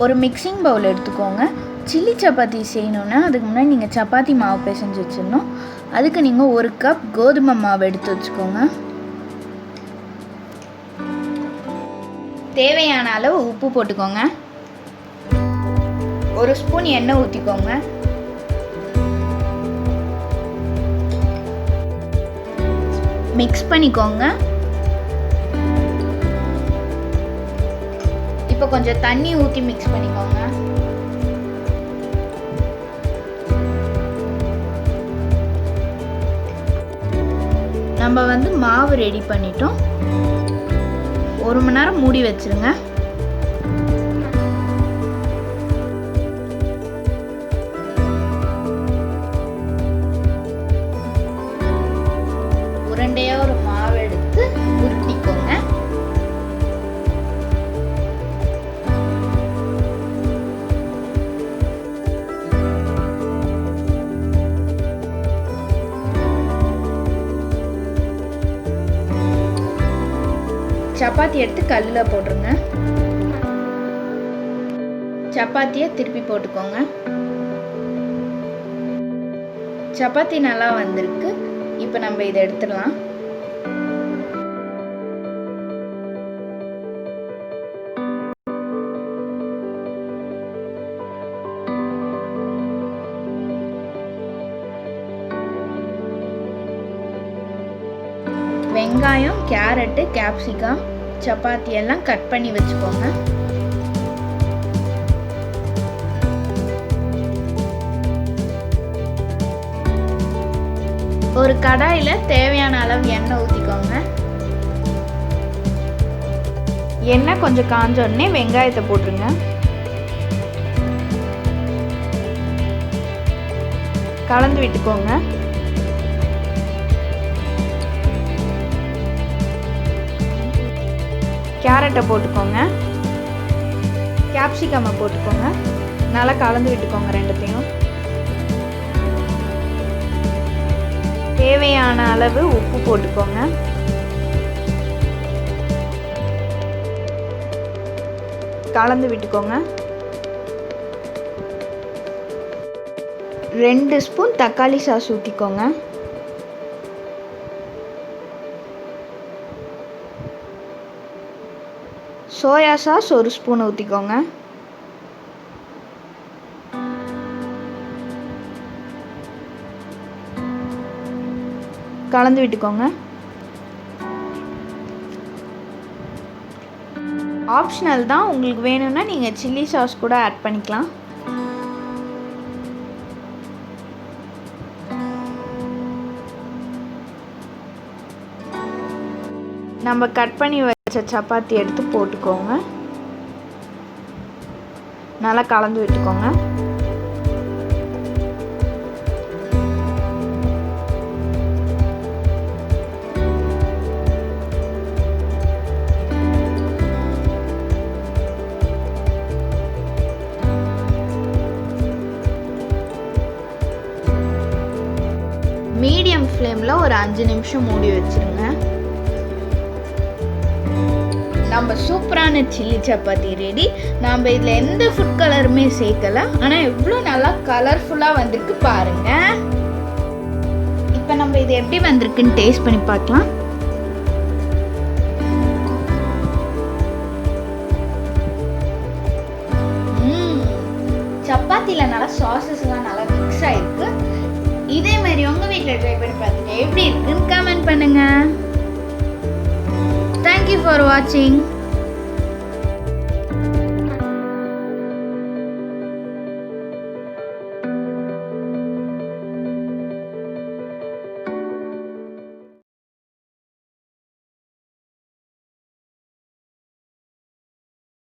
ஒரு மிக்சிங் பவுல் எடுத்துக்கோங்க. சில்லி சப்பாத்தி செய்யணுன்னா அதுக்கு முன்னாடி நீங்கள் சப்பாத்தி மாவு பிசைஞ்சு வச்சிடணும். அதுக்கு நீங்கள் 1 கப் கோதுமை மாவு எடுத்து வச்சுக்கோங்க. தேவையான அளவு உப்பு போட்டுக்கோங்க. 1 ஸ்பூன் எண்ணெய் ஊற்றிக்கோங்க. மிக்ஸ் பண்ணிக்கோங்க. இப்போ கொஞ்சம் தண்ணி ஊற்றி மிக்ஸ் பண்ணிக்கோங்க. நம்ம மாவு ரெடி பண்ணிட்டோம். 1 மணி நேரம் மூடி வச்சிருங்க. உருண்டையா ஒரு மாவு எடுத்து உருட்டிக்கோங்க. சப்பாத்தி எடுத்து கல்லில் போட்டுருங்க. சப்பாத்தியை திருப்பி போட்டுக்கோங்க. சப்பாத்தி நல்லா வந்திருக்கு. இப்போ நம்ம இதை எடுத்துடலாம். வெங்காயம், கேரட்டு, கேப்சிகம், சப்பாத்தி எல்லாம் கட் பண்ணி வச்சுக்கோங்க. ஒரு கடாயில் தேவையான அளவு எண்ணெய் ஊற்றிக்கோங்க. எண்ணெய் கொஞ்சம் காஞ்ச உடனே வெங்காயத்தை போட்டுருங்க. கலந்து விட்டுக்கோங்க. கேரட்டை போட்டுக்கோங்க. கேப்சிகம்மை போட்டுக்கோங்க. நல்லா கலந்து விட்டுக்கோங்க ரெண்டுத்தையும். தேவையான அளவு உப்பு போட்டுக்கோங்க. கலந்து விட்டுக்கோங்க. 2 ஸ்பூன் தக்காளி சாஸ் ஊற்றிக்கோங்க. சோயா சாஸ் 1 ஸ்பூன் ஊற்றிக்கோங்க. கலந்து விட்டுக்கோங்க. ஆப்ஷனல் தான், உங்களுக்கு வேணும்னா நீங்கள் சில்லி சாஸ் கூட ஆட் பண்ணிக்கலாம். நம்ம கட் பண்ணி வச்ச சப்பாத்தி எடுத்து போட்டுக்கோங்க. நல்லா கலந்து விட்டுக்கோங்க. மீடியம் ஃப்ளேமில் ஒரு 5 நிமிஷம் மூடி வச்சுருங்க. நம்ம சூப்பரான சில்லி சப்பாத்தி ரெடி. நம்ம இதில் எந்த ஃபுட் கலருமே சேர்க்கல, ஆனால் எவ்வளோ நல்லா கலர்ஃபுல்லாக வந்திருக்கு பாருங்க. இப்போ நம்ம இது எப்படி வந்திருக்குன்னு டேஸ்ட் பண்ணி பார்க்கலாம். சப்பாத்தியில் நல்லா சாஸஸ்லாம் நல்லா மிக்ஸ் ஆகிருக்கு. இதே மாதிரி உங்கள் வீட்டில் ட்ரை பண்ணி பார்த்துட்டு எப்படி இருக்குன்னு கமெண்ட் பண்ணுங்கள். Thank you for watching.